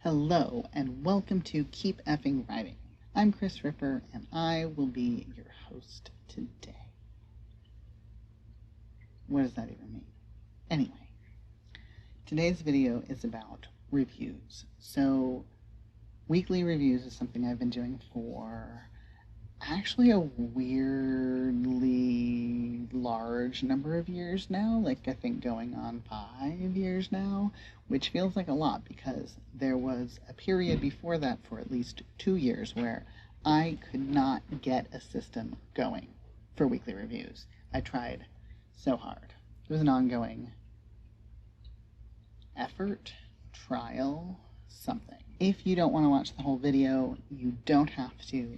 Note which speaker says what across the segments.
Speaker 1: Hello, and welcome to Keep Effing Writing. I'm Kris Ripper, and I will be your host today. What does that even mean? Anyway, today's video is about reviews. So, weekly reviews is something I've been doing for actually a weirdly large number of years now, like I think going on 5 years now, which feels like a lot because there was a period before that for at least 2 years where I could not get a system going for weekly reviews. I tried so hard. It was an ongoing effort, trial, something. If you don't want to watch the whole video, you don't have to.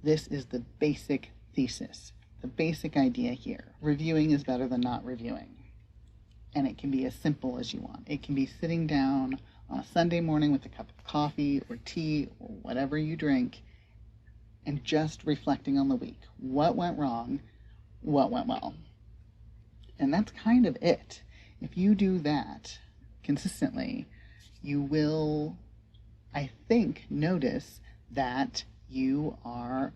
Speaker 1: This is the basic thesis, the basic idea here. Reviewing is better than not reviewing. And it can be as simple as you want. It can be sitting down on a Sunday morning with a cup of coffee or tea or whatever you drink and just reflecting on the week. What went wrong? What went well? And that's kind of it. If you do that consistently, you will, I think, notice that you are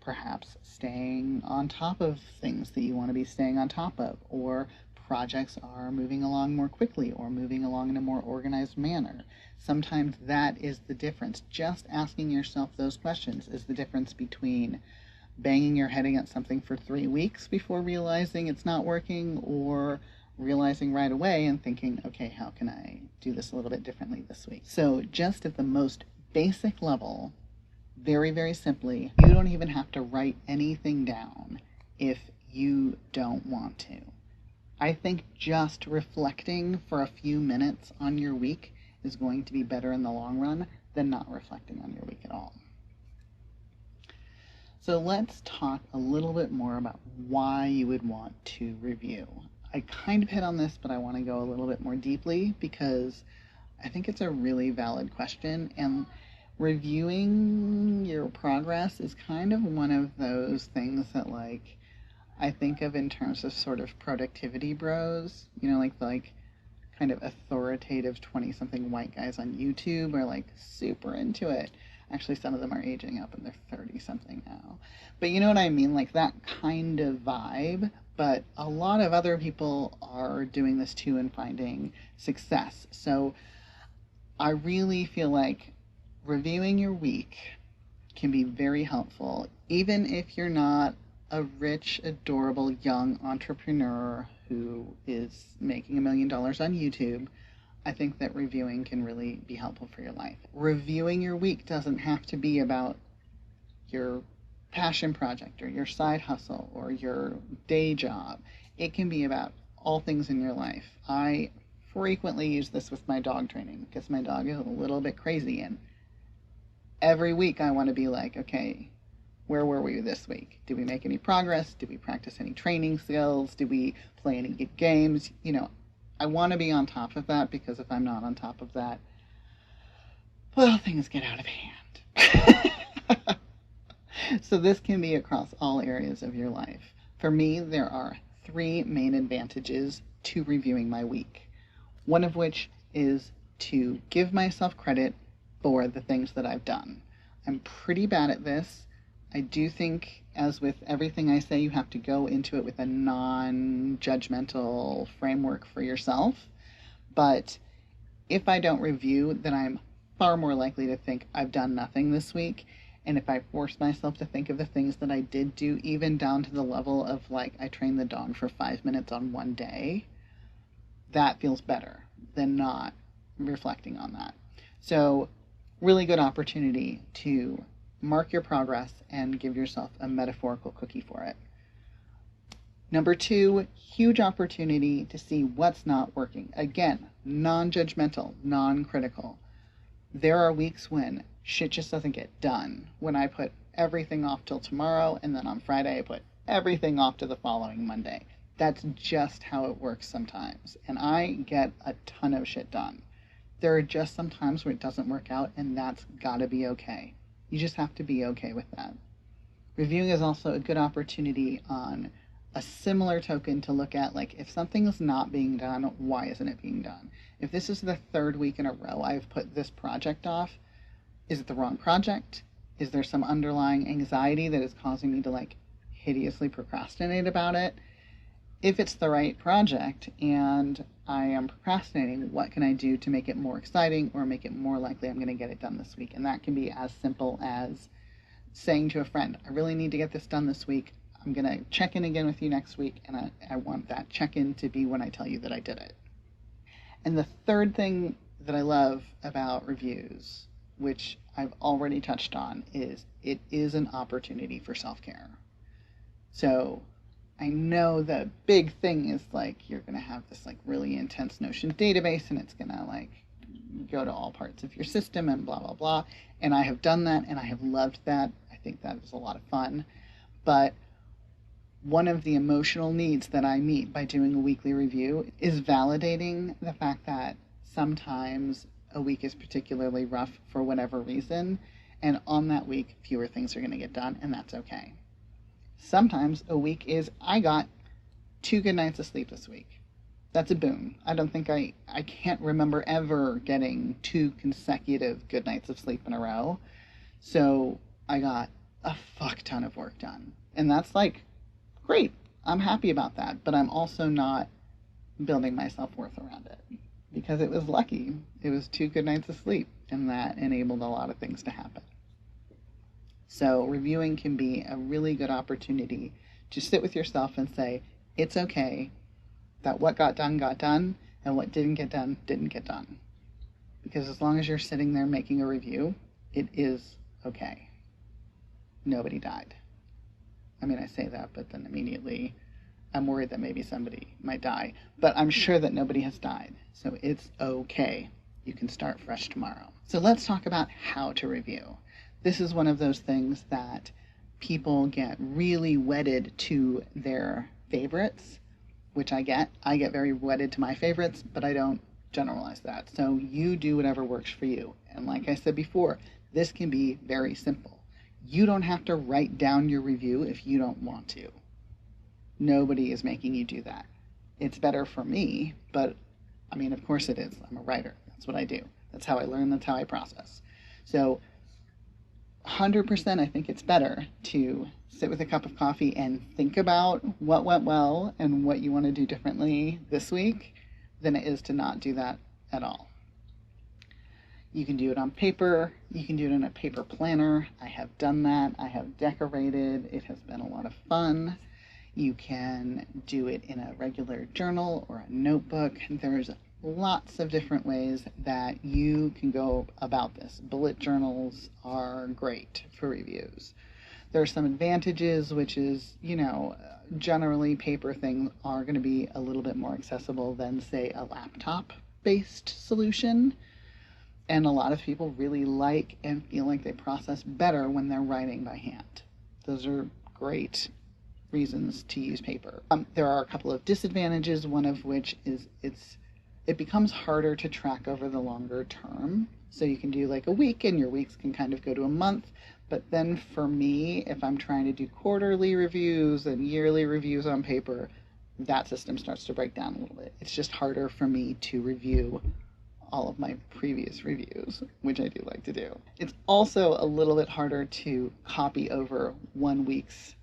Speaker 1: perhaps staying on top of things that you want to be staying on top of, or projects are moving along more quickly or moving along in a more organized manner. Sometimes that is the difference. Just asking yourself those questions is the difference between banging your head against something for 3 weeks before realizing it's not working, or realizing right away and thinking, okay, how can I do this a little bit differently this week? So just at the most basic level, very, very simply, you don't even have to write anything down if you don't want to. I think just reflecting for a few minutes on your week is going to be better in the long run than not reflecting on your week at all. So let's talk a little bit more about why you would want to review. I kind of hit on this, but I want to go a little bit more deeply because I think it's a really valid question, and reviewing your progress is kind of one of those things that, like, I think of in terms of sort of productivity bros, you know, like kind of authoritative 20-something white guys on YouTube are like super into it. Actually, some of them are aging up and they're 30-something now. But you know what I mean? Like that kind of vibe. But a lot of other people are doing this too and finding success. So I really feel like reviewing your week can be very helpful, even if you're not a rich, adorable young entrepreneur who is making $1 million on YouTube. I think that reviewing can really be helpful for your life. Reviewing your week doesn't have to be about your passion project or your side hustle or your day job. It can be about all things in your life. I frequently use this with my dog training because my dog is a little bit crazy, and every week I want to be like, okay, where were we this week? Did we make any progress? Did we practice any training skills? Did we play any good games? You know, I want to be on top of that because if I'm not on top of that, well, things get out of hand. So this can be across all areas of your life. For me, there are 3 main advantages to reviewing my week. One of which is to give myself credit for the things that I've done. I'm pretty bad at this. I do think, as with everything I say, you have to go into it with a non-judgmental framework for yourself. But if I don't review, then I'm far more likely to think I've done nothing this week. And if I force myself to think of the things that I did do, even down to the level of, like, I trained the dog for 5 minutes on one day, that feels better than not reflecting on that. So, really good opportunity to mark your progress and give yourself a metaphorical cookie for it. Number 2, huge opportunity to see what's not working. Again, non-judgmental, non-critical. There are weeks when shit just doesn't get done. When I put everything off till tomorrow, and then on Friday I put everything off to the following Monday. That's just how it works sometimes. And I get a ton of shit done. There are just some times where it doesn't work out, and that's gotta be okay. You just have to be okay with that. Reviewing is also a good opportunity on a similar token to look at, like, if something is not being done, why isn't it being done? If this is the third week in a row I've put this project off, is it the wrong project? Is there some underlying anxiety that is causing me to, like, hideously procrastinate about it? If it's the right project and I am procrastinating, what can I do to make it more exciting or make it more likely I'm going to get it done this week? And that can be as simple as saying to a friend, I really need to get this done this week. I'm going to check in again with you next week, and I want that check-in to be when I tell you that I did it. And the third thing that I love about reviews, which I've already touched on, is it is an opportunity for self-care. So I know the big thing is, like, you're going to have this, like, really intense Notion database, and it's going to, like, go to all parts of your system and blah, blah, blah. And I have done that, and I have loved that. I think that was a lot of fun. But one of the emotional needs that I meet by doing a weekly review is validating the fact that sometimes a week is particularly rough for whatever reason, and on that week, fewer things are going to get done, and that's okay. Sometimes a week is, I got 2 good nights of sleep this week. That's a boon. I don't think I can't remember ever getting 2 consecutive good nights of sleep in a row. So I got a fuck ton of work done. And that's, like, great. I'm happy about that. But I'm also not building my self-worth around it, because it was lucky. It was 2 good nights of sleep, and that enabled a lot of things to happen. So reviewing can be a really good opportunity to sit with yourself and say, it's okay that what got done, and what didn't get done. Because as long as you're sitting there making a review, it is okay. Nobody died. I mean, I say that, but then immediately I'm worried that maybe somebody might die. But I'm sure that nobody has died. So it's okay. You can start fresh tomorrow. So let's talk about how to review. This is one of those things that people get really wedded to their favorites, which I get. I get very wedded to my favorites, but I don't generalize that. So you do whatever works for you. And like I said before, this can be very simple. You don't have to write down your review if you don't want to. Nobody is making you do that. It's better for me, but I mean, of course it is. I'm a writer. That's what I do. That's how I learn. That's how I process. So 100% I think it's better to sit with a cup of coffee and think about what went well and what you want to do differently this week than it is to not do that at all. You can do it on paper. You can do it in a paper planner. I have done that. I have decorated. It has been a lot of fun. You can do it in a regular journal or a notebook. There's lots of different ways that you can go about this. Bullet journals are great for reviews. There are some advantages, which is, generally paper things are going to be a little bit more accessible than, say, a laptop-based solution. And a lot of people really like and feel like they process better when they're writing by hand. Those are great reasons to use paper. There are a couple of disadvantages, one of which is it becomes harder to track over the longer term. So you can do like a week, and your weeks can kind of go to a month. But then for me, if I'm trying to do quarterly reviews and yearly reviews on paper, that system starts to break down a little bit. It's just harder for me to review all of my previous reviews, which I do like to do. It's also a little bit harder to copy over 1 week's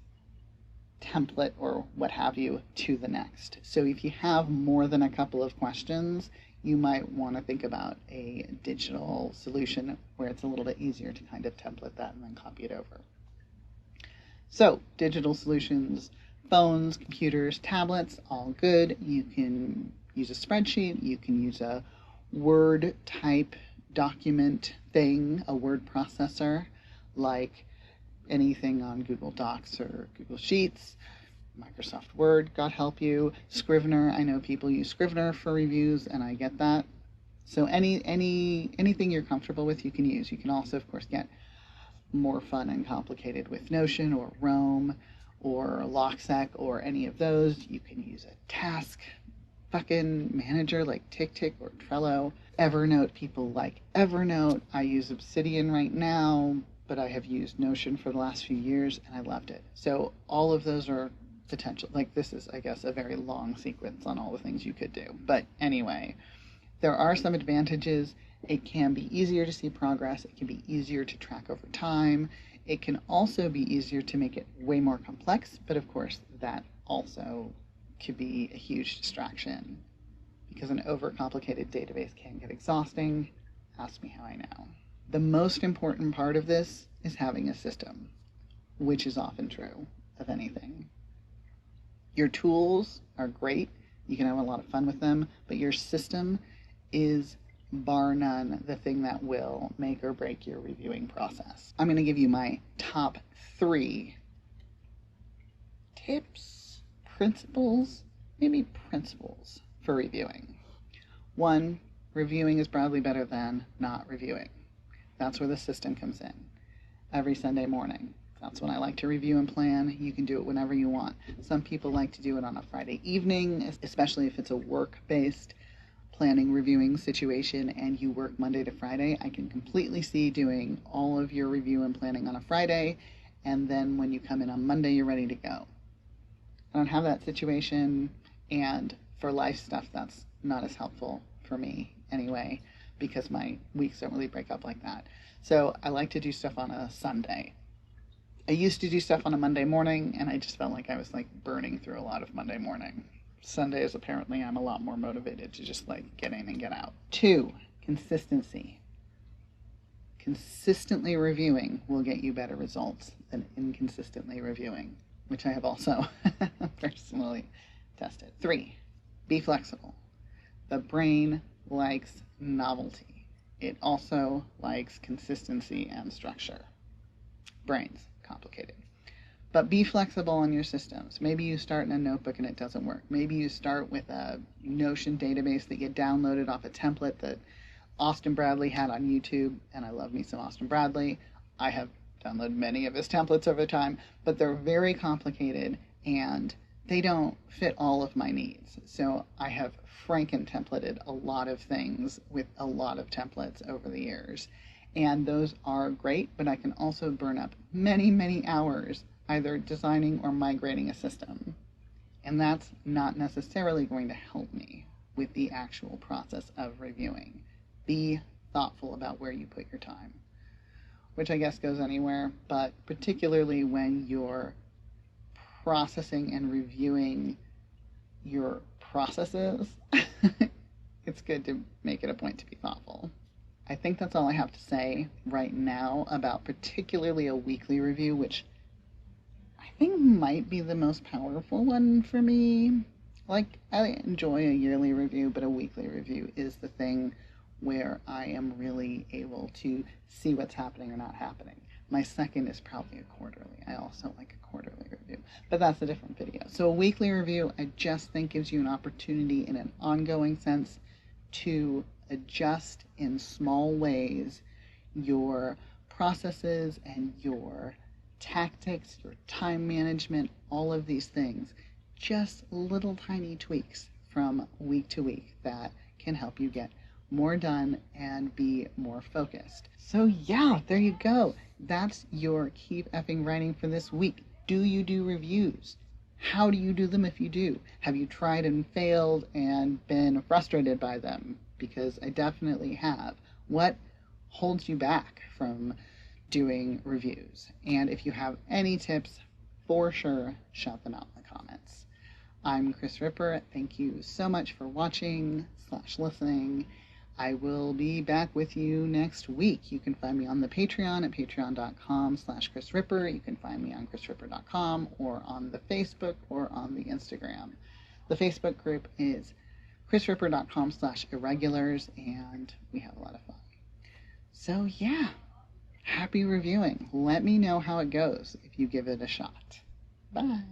Speaker 1: template or what have you to the next. So if you have more than a couple of questions, you might want to think about a digital solution where it's a little bit easier to kind of template that and then copy it over. So digital solutions, phones, computers, tablets, all good. You can use a spreadsheet. You can use a Word type document thing, a word processor, like anything on Google Docs or Google Sheets, Microsoft Word, God help you, Scrivener. I know people use Scrivener for reviews, and I get that. So anything you're comfortable with, you can use. You can also, of course, get more fun and complicated with Notion or Roam or Locksec or any of those. You can use a task fucking manager like TickTick or Trello. Evernote, people like Evernote. I use Obsidian right now, but I have used Notion for the last few years and I loved it. So all of those are potential. Like, this is, I guess, a very long sequence on all the things you could do. But anyway, there are some advantages. It can be easier to see progress. It can be easier to track over time. It can also be easier to make it way more complex, but of course that also could be a huge distraction because an overcomplicated database can get exhausting. Ask me how I know. The most important part of this is having a system, which is often true of anything. Your tools are great. You can have a lot of fun with them, but your system is bar none the thing that will make or break your reviewing process. I'm going to give you my top 3 tips, principles for reviewing. 1, reviewing is broadly better than not reviewing. That's where the system comes in. Every Sunday morning. That's when I like to review and plan. You can do it whenever you want. Some people like to do it on a Friday evening, especially if it's a work-based planning, reviewing situation and you work Monday to Friday. I can completely see doing all of your review and planning on a Friday, and then when you come in on Monday, you're ready to go. I don't have that situation, and for life stuff, that's not as helpful for me anyway, because my weeks don't really break up like that. So I like to do stuff on a Sunday. I used to do stuff on a Monday morning, and I just felt like I was like burning through a lot of Monday morning. Sundays, apparently, I'm a lot more motivated to just like get in and get out. 2, consistency. Consistently reviewing will get you better results than inconsistently reviewing, which I have also personally tested. 3, be flexible. The brain likes novelty. It also likes consistency and structure. Brain's complicated. But be flexible on your systems. Maybe you start in a notebook and it doesn't work. Maybe you start with a Notion database that you downloaded off a template that Austin Bradley had on YouTube, and I love me some Austin Bradley. I have downloaded many of his templates over time, but they're very complicated and they don't fit all of my needs. So I have franken-templated a lot of things with a lot of templates over the years. And those are great, but I can also burn up many, many hours either designing or migrating a system. And that's not necessarily going to help me with the actual process of reviewing. Be thoughtful about where you put your time, which I guess goes anywhere, but particularly when you're processing and reviewing your processes, it's good to make it a point to be thoughtful. I think that's all I have to say right now about particularly a weekly review, which I think might be the most powerful one for me. Like, I enjoy a yearly review, but a weekly review is the thing where I am really able to see what's happening or not happening. My second is probably a quarterly. I also like a quarterly review, but that's a different video. So a weekly review, I just think gives you an opportunity in an ongoing sense to adjust in small ways your processes and your tactics, your time management, all of these things. Just little tiny tweaks from week to week that can help you get more done and be more focused. So yeah, there you go. That's your Keep Effing Writing for this week. Do you do reviews? How do you do them if you do? Have you tried and failed and been frustrated by them? Because I definitely have. What holds you back from doing reviews? And if you have any tips, for sure, shout them out in the comments. I'm Kris Ripper. Thank you so much for watching / listening. I will be back with you next week. You can find me on the Patreon at patreon.com/Kris Ripper. You can find me on krisripper.com or on the Facebook or on the Instagram. The Facebook group is krisripper.com/irregulars, and we have a lot of fun. So yeah, happy reviewing. Let me know how it goes if you give it a shot. Bye.